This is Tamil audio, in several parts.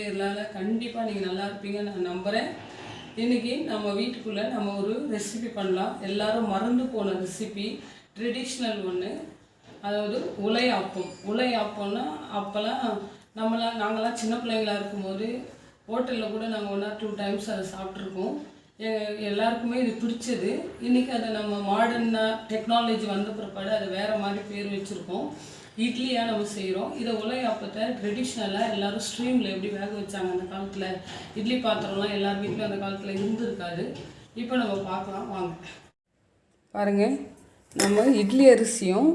இதனால கண்டிப்பாக நீங்கள் நல்லா இருப்பீங்கன்னு நான் நம்புகிறேன். இன்றைக்கி நம்ம வீட்டுக்குள்ளே நம்ம ஒரு ரெசிபி பண்ணலாம். எல்லோரும் மறந்து போன ரெசிபி, ட்ரெடிஷ்னல் ஒன்று. அதாவது உலை ஆப்பம். உலை ஆப்பம்னா அப்போல்லாம் நாங்கள்லாம் சின்ன பிள்ளைங்களாக இருக்கும்போது ஹோட்டலில் கூட நாங்கள் 1 or 2 times அதை சாப்பிட்ருக்கோம். எல்லாருக்குமே இது பிடிச்சது. இன்றைக்கி அதை நம்ம மாடர்னாக டெக்னாலஜி வந்த பிற்பாடு அதை வேறு மாதிரி பேர் வச்சுருக்கோம். இட்லியாக நம்ம செய்கிறோம். இதை உலை ஆப்பத்தை ட்ரெடிஷ்னலாக எல்லோரும் ஸ்ட்ரீமில் எப்படி வேக வச்சாங்க அந்த காலத்தில். இட்லி பாத்திரம்லாம் எல்லார் வீட்லையும் அந்த காலத்தில் இருந்திருக்காது. இப்போ நம்ம பார்க்கலாம் வாங்க. பாருங்கள், நம்ம இட்லி அரிசியும்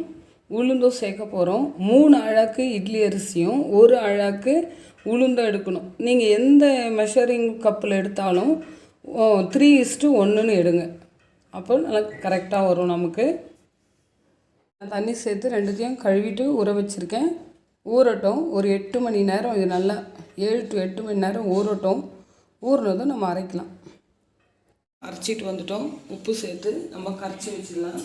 உளுந்தும் சேர்க்க போகிறோம். 3 அழாக்கு இட்லி அரிசியும் 1 அழாக்கு உளுந்தும் எடுக்கணும். நீங்கள் எந்த மெஷரிங் கப்பில் எடுத்தாலும் 3:1 எடுங்க. அப்போ நல்லா கரெக்டாக வரும் நமக்கு. தண்ணி சேர்த்து 2த்தையும் கழுவிட்டு ஊற வச்சுருக்கேன். ஊறட்டும். ஒரு 8 மணி நேரம் இது நல்லா 7 to 8 மணி நேரம் ஊறட்டும். ஊறினதும் நம்ம அரைக்கலாம். அரைச்சிட்டு வந்துட்டோம். உப்பு சேர்த்து நம்ம கரைச்சி வச்சிடலாம்.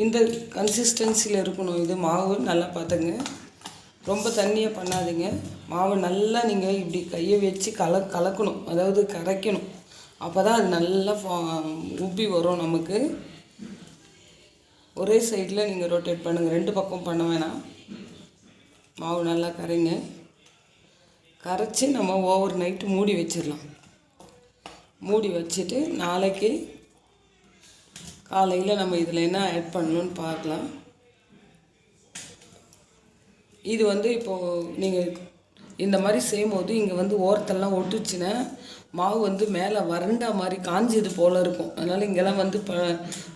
இந்த கன்சிஸ்டன்சியில் இருக்கணும் இது மாவு. நல்லா பார்த்துங்க, ரொம்ப தண்ணியாக பண்ணாதீங்க. மாவு நல்லா நீங்கள் இப்படி கையை வச்சு கலக்கணும், அதாவது கரைக்கணும். அப்போ தான் அது நல்லா உப்பி வரும் நமக்கு. ஒரே சைடில் நீங்கள் ரொட்டேட் பண்ணுங்கள், 2 பக்கம் பண்ண வேணாம். மாவு நல்லா கரைங்க. கரைச்சி நம்ம ஓவர் நைட்டு மூடி வச்சிடலாம். மூடி வச்சுட்டு நாளைக்கு காலையில் நம்ம இதில் என்ன ஆட் பண்ணணும்னு பார்க்கலாம். இது இப்போது நீங்கள் இந்த மாதிரி செய்யும்போது இங்கே ஓரத்தெல்லாம் ஒட்டுச்சுன்னா மாவு மேலே வறண்டா மாதிரி காஞ்சது போல் இருக்கும். அதனால் இங்கெல்லாம்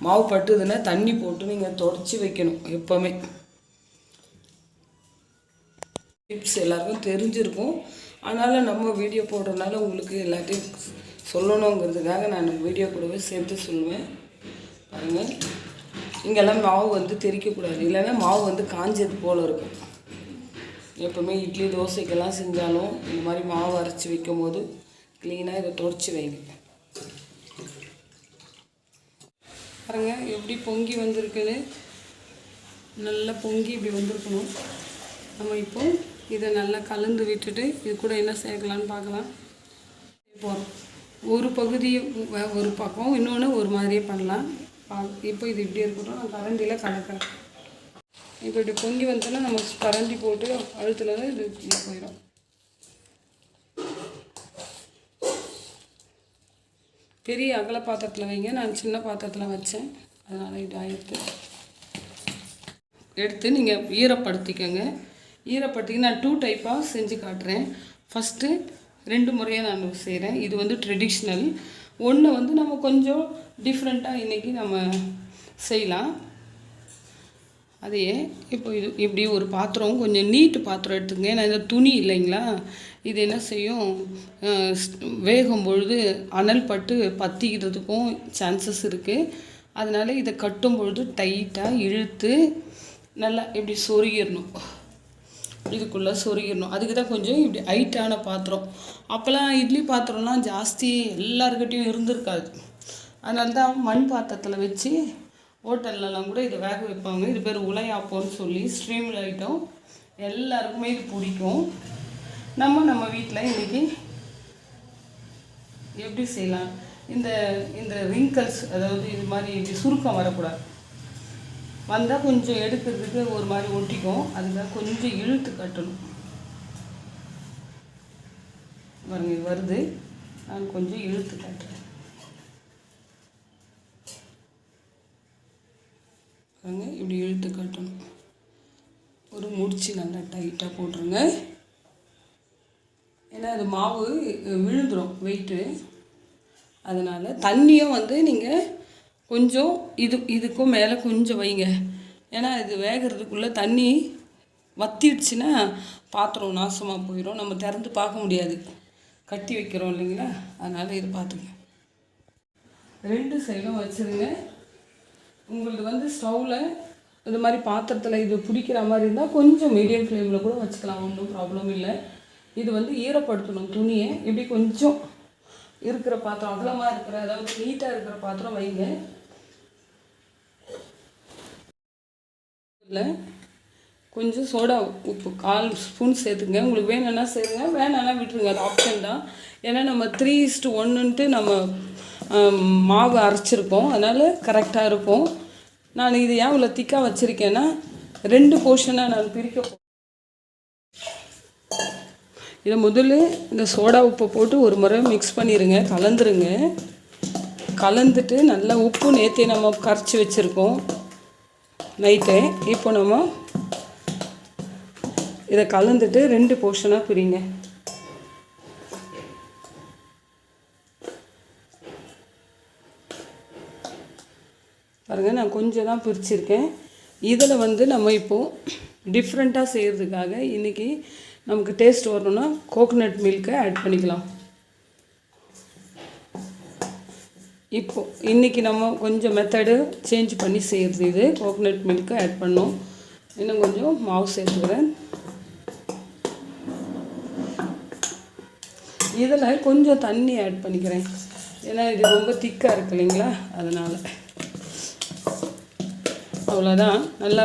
மாவு பட்டுதுன்னா தண்ணி போட்டு நீங்கள் தொடச்சி வைக்கணும் எப்போவுமே. டிப்ஸ் எல்லாருக்கும் தெரிஞ்சிருக்கும். அதனால் நம்ம வீடியோ போடுறதுனால உங்களுக்கு எல்லாத்தையும் சொல்லணுங்கிறதுக்காக நான் வீடியோ கூடவே சேர்த்து சொல்லுவேன். பாருங்கள், இங்கெல்லாம் மாவு தெறிக்கக்கூடாது, இல்லைன்னா மாவு காஞ்சது போல் இருக்கும். எப்போவுமே இட்லி தோசைக்கெல்லாம் செஞ்சாலும் இந்த மாதிரி மாவு அரைச்சி வைக்கும் போது க்ளீனாக இதை தொடச்சி வைங்க. பாருங்க எப்படி பொங்கி வந்திருக்குது. நல்லா பொங்கி இப்படி வந்திருக்கணும். நம்ம இப்போ இதை நல்லா கலந்து விட்டுட்டு இது கூட என்ன சேர்க்கலான்னு பார்க்கலாம். போகிறோம். ஒரு பகுதி ஒரு பக்கம், இன்னொன்று ஒரு மாதிரியே பண்ணலாம். இப்போ இது இப்படி இருக்கட்டும். நான் கரண்டியில் கலக்கிறேன். இப்போ இப்படி பொங்கி வந்தோன்னா நம்ம கரண்டி போட்டு அழுத்துல இது போயிடும். பெரிய அகல பாத்திரத்தில் வைங்க. நான் சின்ன பாத்திரத்தில் வச்சேன், அதனால் இது ஆயிடுத்து. எடுத்து நீங்கள் ஈரப்படுத்திக்கோங்க. ஈரப்படுத்திக்க நான் 2 டைப்பாக செஞ்சு காட்டுறேன். ஃபஸ்ட்டு 2 முறையாக நான் செய்கிறேன். இது ட்ரெடிஷ்னல். ஒன்று நம்ம கொஞ்சம் டிஃப்ரெண்ட்டாக இன்றைக்கி நம்ம செய்யலாம். அதையே இப்போ இது இப்படி ஒரு பாத்திரம், கொஞ்சம் நீட்டு பாத்திரம் எடுத்துங்க. ஏன்னா இந்த துணி இல்லைங்களா, இது என்ன செய்யும், வேகும் பொழுது அனல் பட்டு பற்றிக்கிறதுக்கும் சான்சஸ் இருக்குது. அதனால் இதை கட்டும் பொழுது டைட்டாக இழுத்து நல்லா இப்படி சொருகிடணும். இதுக்குள்ளே சொருகிடணும். அதுக்கு தான் கொஞ்சம் இப்படி ஹைட்டான பாத்திரம். அப்போல்லாம் இட்லி பாத்திரம்லாம் ஜாஸ்தி எல்லாருக்கிட்டையும் இருந்திருக்காது. அதனால தான் மண் பாத்திரத்தில் வச்சு ஹோட்டல்லலாம் கூட இதை வேக வைப்பாங்க. இது பேர் உலை ஆப்பம்னு சொல்லி ஸ்ட்ரீமில் ஐட்டம். எல்லாருக்குமே இது பிடிக்கும். நம்ம வீட்டில் இன்றைக்கி எப்படி செய்யலாம், இந்த ரிங்கிள்ஸ், அதாவது இது மாதிரி இப்படி சுருக்கம் வரக்கூடாது. வந்தால் கொஞ்சம் எடுக்கிறதுக்கு ஒரு மாதிரி ஒட்டிக்கும். அதுக்காக கொஞ்சம் இழுத்து கட்டணும். பாருங்க, இது வருது. நான் கொஞ்சம் இழுத்து கட்டுறேன். இப்படி இழுத்து கட்டணும். ஒரு முடிச்சு நல்லா டைட்டாக போட்டுருங்க. ஏன்னா அது மாவு விழுந்துடும் வெயிட்டு. அதனால் தண்ணியும் நீங்கள் கொஞ்சம் இதுக்கும் மேலே கொஞ்சம் வைங்க. ஏன்னா இது வேகிறதுக்குள்ளே தண்ணி வற்றிடுச்சுன்னா பாத்திரம் நாசமாக போயிடும். நம்ம திறந்து பார்க்க முடியாது, கட்டி வைக்கிறோம் இல்லைங்களா. அதனால் இது பார்த்துங்க. 2 சைடும் வச்சுருங்க. உங்களுக்கு ஸ்டவ்வில் இது மாதிரி பாத்திரத்தில் இது பிடிக்கிற மாதிரி இருந்தால் கொஞ்சம் மீடியம் ஃப்ளேமில் கூட வச்சுக்கலாம், ஒன்றும் ப்ராப்ளம் இல்லை. இது ஈரப்படுத்தணும் துணியை. இப்படி கொஞ்சம் இருக்கிற பாத்திரம், அகலமாக இருக்கிற, அதாவது நீட்டாக இருக்கிற பாத்திரம் வைங்க. இல்லை கொஞ்சம் சோடா உப்பு 1/4 ஸ்பூன் சேர்த்துங்க. உங்களுக்கு வேணும்னா சேருங்க, வேணான்னா விட்டுருங்க, அது ஆப்ஷன் தான். ஏன்னா நம்ம 3:1ன்ட்டு நம்ம மாவு அரைச்சிருக்கோம், அதனால் கரெக்டாக இருக்கும். நான் இது ஏன் இவ்வளோ திக்காக வச்சுருக்கேன்னா 2 போர்ஷனாக நான் பிரிக்க. இதை முதல்ல இந்த சோடா உப்பை போட்டு ஒரு முறை மிக்ஸ் பண்ணிடுங்க, கலந்துருங்க. கலந்துட்டு நல்லா உப்பு நேற்றே நம்ம கரைச்சி வச்சுருக்கோம் நைட்டே. இப்போ நம்ம இதை கலந்துட்டு 2 போர்ஷனாக பிரிங்க. பாருங்கள், நான் கொஞ்சம் தான் பிரிச்சிருக்கேன். இதில் வந்து நம்ம இப்போது டிஃப்ரெண்ட்டாக செய்கிறதுக்காக இன்றைக்கி நமக்கு டேஸ்ட் வரணும்னா கோகோனட் மில்கை ஆட் பண்ணிக்கலாம். இப்போது இன்றைக்கி நம்ம கொஞ்சம் மெத்தடு சேஞ்ச் பண்ணி செய்கிறது. இது கோகோனட் மில்கை ஆட் பண்ணோம். இன்னும் கொஞ்சம் மாவு சேர்த்துக்கிறேன். இதில் கொஞ்சம் தண்ணி ஆட் பண்ணிக்கிறேன், ஏன்னா இது ரொம்ப திக்காக இருக்கு இல்லைங்களா, அதனால். அவ்வளோதான், நல்லா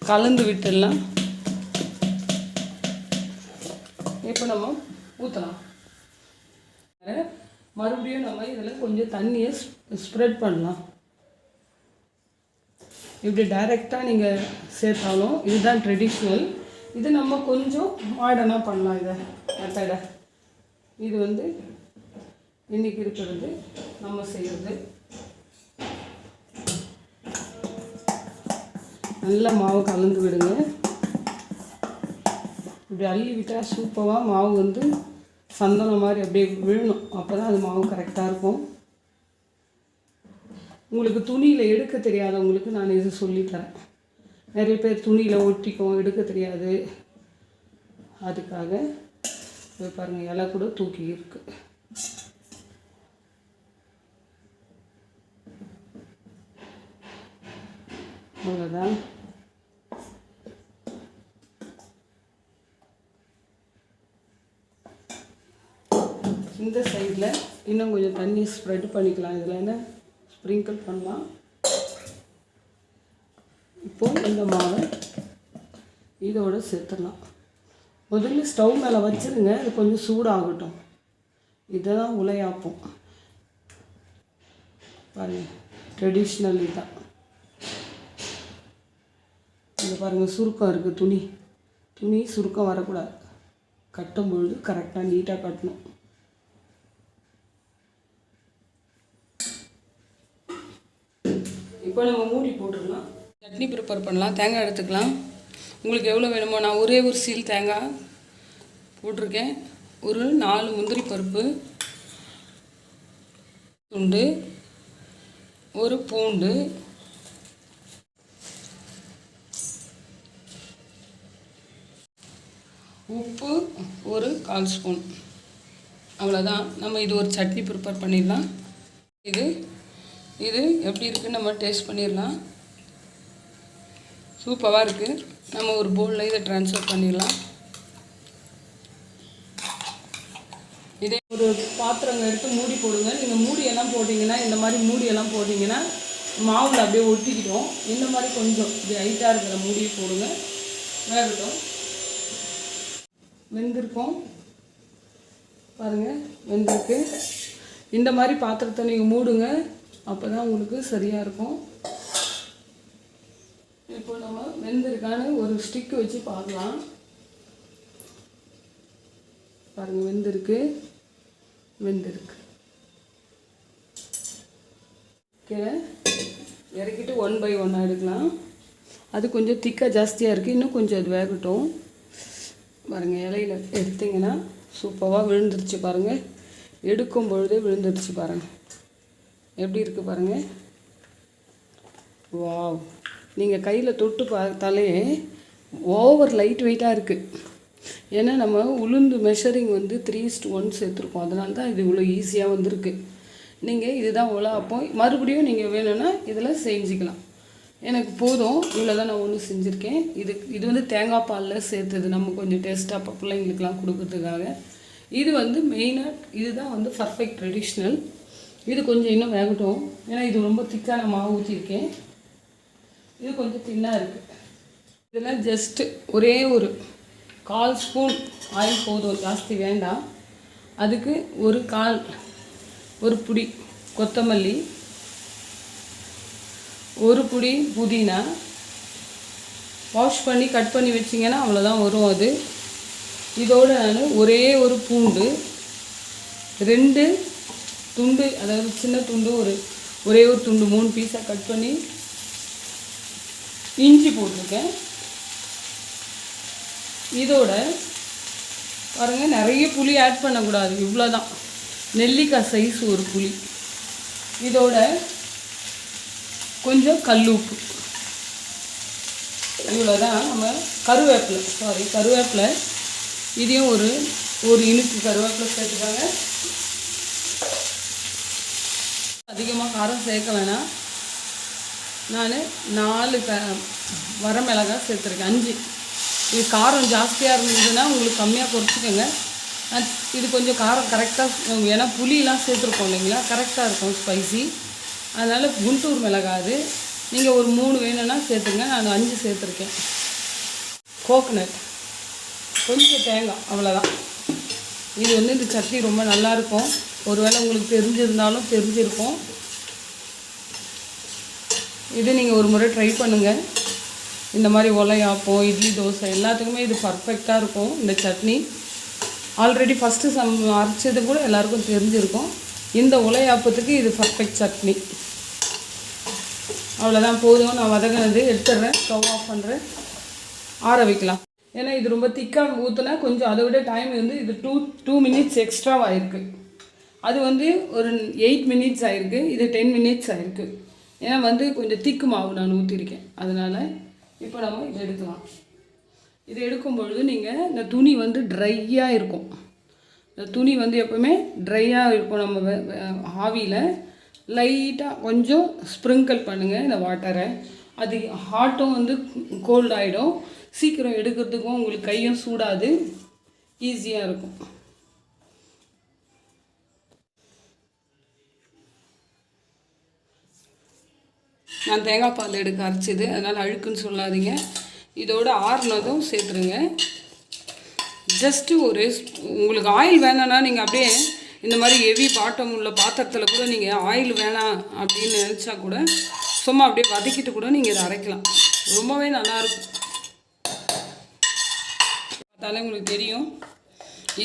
கலந்து விட்டுடலாம். இப்போ நம்ம ஊற்றலாம். மறுபடியும் நம்ம இதில் கொஞ்சம் தண்ணியை ஸ்ப்ரெட் பண்ணலாம். இப்படி டைரெக்டாக நீங்கள் சேர்த்தாலும் இதுதான் ட்ரெடிஷ்னல். இது நம்ம கொஞ்சம் மாடர்னாக பண்ணலாம். இதை மெத்தடை இது வந்து இன்றைக்கி இருக்கிறது நம்ம செய்கிறது. நல்லா மாவு கலந்து விடுங்க. இப்படி அள்ளி விட்டால் சூப்பராக மாவு வந்து சந்தனம் மாதிரி அப்படியே விழணும். அப்போ தான் அது மாவு கரெக்டாக இருக்கும். உங்களுக்கு துணியில் எடுக்க தெரியாதவங்களுக்கு நான் இது சொல்லித்தரேன். நிறைய பேர் துணியில் ஒட்டிக்கும், எடுக்க தெரியாது. அதுக்காக இப்போ பாருங்கள், இலை கூட தூக்கி இருக்கு. அவ்வளோதான். இந்த சைடில் இன்னும் கொஞ்சம் தண்ணி ஸ்ப்ரெட் பண்ணிக்கலாம். இதில் என்ன ஸ்ப்ரிங்கிள் பண்ணலாம். இப்போது இந்த மாவை இதோடு சேர்த்துடலாம். முதல்ல ஸ்டவ் மேலே வச்சுருங்க, அது கொஞ்சம் சூடாகட்டும். இதை தான் உலையாப்போம். பாருங்கள், ட்ரெடிஷ்னல் இதுதான். இங்கே பாருங்கள், சுருக்கம் இருக்குது. துணி சுருக்கம் வரக்கூடாது. கட்டும் பொழுது கரெக்டாக நீட்டாக கட்டணும். இப்போ நம்ம மூடி போட்டுடலாம். சட்னி ப்ரிப்பேர் பண்ணலாம். தேங்காய் எடுத்துக்கலாம். உங்களுக்கு எவ்வளோ வேணுமோ, நான் ஒரே ஒரு சீல் தேங்காய் போட்டிருக்கேன். ஒரு 4 முந்திரி பருப்பு துண்டு, ஒரு பூண்டு, உப்பு ஒரு 1/4 ஸ்பூன். அவ்வளோதான். நம்ம இது ஒரு சட்னி ப்ரிப்பேர் பண்ணிடலாம். இது எப்படி இருக்குன்னு நம்ம டேஸ்ட் பண்ணிடலாம். சூப்பராக இருக்குது. நம்ம ஒரு பவுலில் இதை ட்ரான்ஸ்ஃபர் பண்ணிடலாம். இதே ஒரு பாத்திரங்க எடுத்து மூடி போடுங்க. நீங்கள் மூடியெல்லாம் போட்டிங்கன்னா, இந்த மாதிரி மூடியெல்லாம் போட்டிங்கன்னா மாவில் அப்படியே ஒட்டிக்கிட்டோம். இந்த மாதிரி கொஞ்சம் இப்படி ஹைட்டாக இருக்கிற மூடியை போடுங்க. வேகட்டும். வெந்திருக்கும் பாருங்கள், வெந்திருக்கு. இந்த மாதிரி பாத்திரத்தை நீங்கள் மூடுங்க, அப்போ தான் உங்களுக்கு சரியாக இருக்கும். இப்போ நம்ம வெந்திருக்கான்னு ஒரு ஸ்டிக்கு வச்சு பார்க்கலாம். பாருங்கள், வெந்திருக்கு. கீழே இறக்கிட்டு 1 by 1 எடுக்கலாம். அது கொஞ்சம் திக்காக ஜாஸ்தியாக இருக்குது. இன்னும் கொஞ்சம் அது வேகட்டும். பாருங்கள், இலையில் எடுத்திங்கன்னா சூப்பராக விழுந்துருச்சு. பாருங்கள், எடுக்கும் பொழுதே விழுந்துருச்சு. பாருங்கள் எப்படி இருக்குது பாருங்கள். வாவ், நீங்கள் கையில் தொட்டு பார்த்தாலே ஓவர் லைட் வெயிட்டாக இருக்குது. ஏன்னா நம்ம உளுந்து மெஷரிங் வந்து 3:1 சேர்த்துருக்கோம். அதனால தான் இது இவ்வளோ ஈஸியாக வந்திருக்கு. நீங்கள் இதுதான் உலாப்போம். மறுபடியும் நீங்கள் வேணும்னா இதில் செஞ்சுக்கலாம். எனக்கு போதும், இவ்வளோ தான் நான் ஒன்று செஞ்சுருக்கேன். இது வந்து தேங்காய் பாலில் சேர்த்தது. நம்ம கொஞ்சம் டேஸ்ட்டாக பிள்ளைங்களுக்கெலாம் கொடுக்கறதுக்காக. இது வந்து மெயினாக இதுதான் வந்து பர்ஃபெக்ட் ட்ரெடிஷ்னல். இது கொஞ்சம் இன்னும் வேகட்டும். ஏன்னா இது ரொம்ப திக்கான மாவு ஊற்றிருக்கேன். இது கொஞ்சம் தின்னாக இருக்குது. இதில் ஜஸ்ட்டு ஒரே ஒரு 1/4 ஸ்பூன் ஆயில் போதும், ஜாஸ்தி வேண்டாம். அதுக்கு ஒரு புடி கொத்தமல்லி, ஒரு புடி புதினா, வாஷ் பண்ணி கட் பண்ணி வச்சிங்கன்னா அவ்வளோதான் வரும் அது. இதோடு நான் ஒரே ஒரு பூண்டு, 2 துண்டு, அதாவது சின்ன துண்டு, ஒரே ஒரு துண்டு 3 பீஸாக கட் பண்ணி இஞ்சி போட்டிருக்கேன். இதோட பாருங்கள், நிறைய புளி ஆட் பண்ணக்கூடாது, இவ்வளோ தான், நெல்லிக்காய் சைஸ் ஒரு புளி. இதோட கொஞ்சம் கல்லுப்பு, இவ்வளோதான். நம்ம கருவேப்பிலை இதையும் ஒரு இனுக்கு கருவேப்பிலை சேர்த்துக்காங்க. அதிகமாக காரம் சேர்க்க வேணாம். நான் 4 வரமிளகாய் சேர்த்துருக்கேன், 5. இது காரம் ஜாஸ்தியாக இருந்ததுன்னா உங்களுக்கு கம்மியாக குறைச்சிக்கோங்க. இது கொஞ்சம் காரம் கரெக்டாக, ஏன்னா புளியெலாம் சேர்த்துருக்கோம் இல்லைங்களா, கரெக்டாக இருக்கும் ஸ்பைசி. அதனால் குண்டூர் மிளகாய் அது. நீங்கள் ஒரு 3 வேணும்னா சேர்த்துங்க, நான் 5 சேர்த்துருக்கேன். கோகனட், கொஞ்சம் தேங்காய், அவ்வளோதான். இது இந்த சட்னி ரொம்ப நல்லாயிருக்கும். ஒருவேளை உங்களுக்கு தெரிஞ்சிருந்தாலும் தெரிஞ்சிருக்கும். இது நீங்கள் ஒரு முறை ட்ரை பண்ணுங்கள். இந்த மாதிரி ஒலையாப்பம், இட்லி, தோசை எல்லாத்துக்குமே இது பர்ஃபெக்டாக இருக்கும் இந்த சட்னி. ஆல்ரெடி ஃபஸ்ட்டு அரைச்சது கூட எல்லாருக்கும் தெரிஞ்சிருக்கும். இந்த ஒலையாப்பத்துக்கு இது பர்ஃபெக்ட் சட்னி. அவ்வளோதான், போதும். நான் வதங்கினது எடுத்துடுறேன், ஸ்டவ் ஆஃப் பண்ணுறேன், ஆற வைக்கலாம். ஏன்னா இது ரொம்ப திக்காக ஊற்றினா கொஞ்சம் அதை விட டைம் இது 2 மினிட்ஸ் எக்ஸ்ட்ராவாக ஆகிருக்கு. அது ஒரு 8 மினிட்ஸ் ஆகிருக்கு, இது 10 மினிட்ஸ் ஆகிருக்கு. ஏன்னா கொஞ்சம் திக்கு மாவு நான் ஊற்றிருக்கேன். அதனால் இப்போ நம்ம இதை எடுக்கலாம். இதை எடுக்கும் பொழுது நீங்கள் இந்த துணி ட்ரையாக இருக்கும். இந்த துணி எப்போவுமே ட்ரையாக இருக்கும். நம்ம ஆவியில் லைட்டாக கொஞ்சம் ஸ்ப்ரிங்கிள் பண்ணுங்கள் இந்த வாட்டரை. அது ஹாட்டும் கோல்ட் ஆகிடும். சீக்கிரம் எடுக்கிறதுக்கும் உங்களுக்கு கையும் சூடாது, ஈஸியாக இருக்கும். நான் தேங்காய் பால் எடுக்க அரைச்சிது, அதனால் அழுக்குன்னு சொல்லாதீங்க. இதோட ஆறுனதும் சேர்த்துருங்க. ஜஸ்ட்டு உங்களுக்கு ஆயில் வேணான்னா நீங்கள் அப்படியே இந்த மாதிரி ஹெவி பாட்டம் உள்ள பாத்திரத்தில் கூட நீங்கள் ஆயில் வேணாம் அப்படின்னு நினச்சா கூட சும்மா அப்படியே வதக்கிட்டு கூட நீங்கள் இதை அரைக்கலாம். ரொம்பவே நல்லாயிருக்கும். பார்த்தாலே உங்களுக்கு தெரியும்,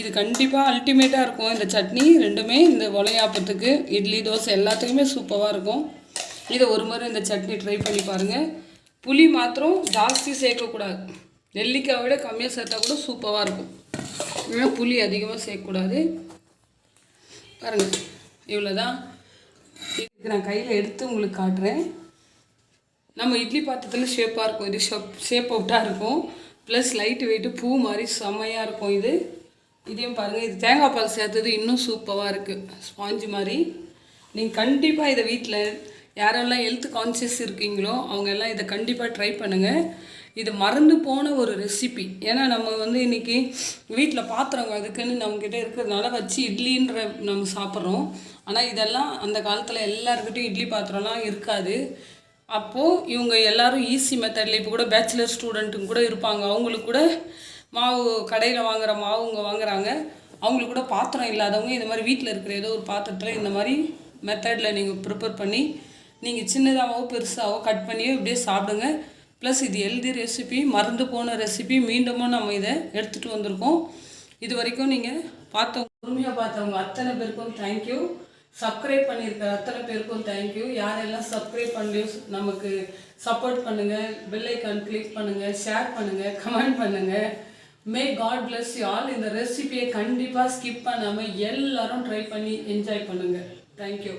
இது கண்டிப்பாக அல்டிமேட்டாக இருக்கும் இந்த சட்னி. ரெண்டுமே இந்த ஒலையாப்பத்துக்கு, இட்லி, தோசை எல்லாத்துக்குமே சூப்பராக இருக்கும். இதை ஒரு முறை இந்த சட்னி ட்ரை பண்ணி பாருங்கள். புளி மாத்திரம் ஜாஸ்தி சேர்க்கக்கூடாது, நெல்லிக்காயை விட கம்மியாக சேர்த்தா கூட சூப்பராக இருக்கும். ஏன்னா புளி அதிகமாக சேர்க்கக்கூடாது. பாருங்கள், இவ்வளோதான். இதுக்கு நான் கையில் எடுத்து உங்களுக்கு காட்டுறேன். நம்ம இட்லி பாத்திரத்தில் ஷேப்பாக இருக்கும், இது ஷேப் அவுட்டாக இருக்கும். ப்ளஸ் லைட்டு வெயிட்டு பூ மாதிரி செம்மையாக இருக்கும். இதையும் பாருங்கள், இது தேங்காய் பால் சேர்த்தது இன்னும் சூப்பராக இருக்குது, ஸ்பாஞ்சு மாதிரி. நீங்கள் கண்டிப்பாக இதை வீட்டில் யாரெல்லாம் ஹெல்த் கான்சியஸ் இருக்கீங்களோ அவங்க எல்லாம் இதை கண்டிப்பாக ட்ரை பண்ணுங்கள். இது மறந்து போன ஒரு ரெசிபி. ஏன்னா நம்ம இன்றைக்கி வீட்டில் பாத்திரம் அதுக்குன்னு நம்மக்கிட்ட இருக்கிறதுனால வச்சு இட்லின்ற நம்ம சாப்பிட்றோம். ஆனால் இதெல்லாம் அந்த காலத்தில் எல்லாருக்கிட்டையும் இட்லி பாத்திரம்லாம் இருக்காது. அப்போது இவங்க எல்லோரும் ஈஸி மெத்தடில், இப்போ கூட பேச்சுலர் ஸ்டூடெண்ட்டுங்க கூட இருப்பாங்க, அவங்களுக்கு கூட மாவு கடையில் வாங்குகிற மாவு இங்கே வாங்குறாங்க, அவங்களுக்கு கூட பாத்திரம் இல்லாதவங்க இந்த மாதிரி வீட்டில் இருக்கிற ஏதோ ஒரு பாத்திரத்தில் இந்த மாதிரி மெத்தடில் நீங்கள் ப்ரிப்பேர் பண்ணி நீங்கள் சின்னதாகவோ பெருசாகவோ கட் பண்ணியோ இப்படியே சாப்பிடுங்க. ப்ளஸ் இது ஹெல்தி ரெசிபி, மறந்து போன ரெசிபி. மீண்டுமும் நம்ம இதை எடுத்துகிட்டு வந்திருக்கோம். இது வரைக்கும் நீங்கள் பொறுமையாக பார்த்தவங்க அத்தனை பேருக்கும் தேங்க்யூ. சப்ஸ்கிரைப் பண்ணியிருக்கிற அத்தனை பேருக்கும் தேங்க்யூ. யாரெல்லாம் சப்ஸ்கிரைப் பண்ணலையோ நமக்கு சப்போர்ட் பண்ணுங்கள், பெல் ஐக்கான் கிளிக் பண்ணுங்கள், ஷேர் பண்ணுங்கள், கமெண்ட் பண்ணுங்கள். May God bless you all. இந்த ரெசிபியை கண்டிப்பாக ஸ்கிப் பண்ணாமல் எல்லோரும் ட்ரை பண்ணி என்ஜாய் பண்ணுங்கள். தேங்க்யூ.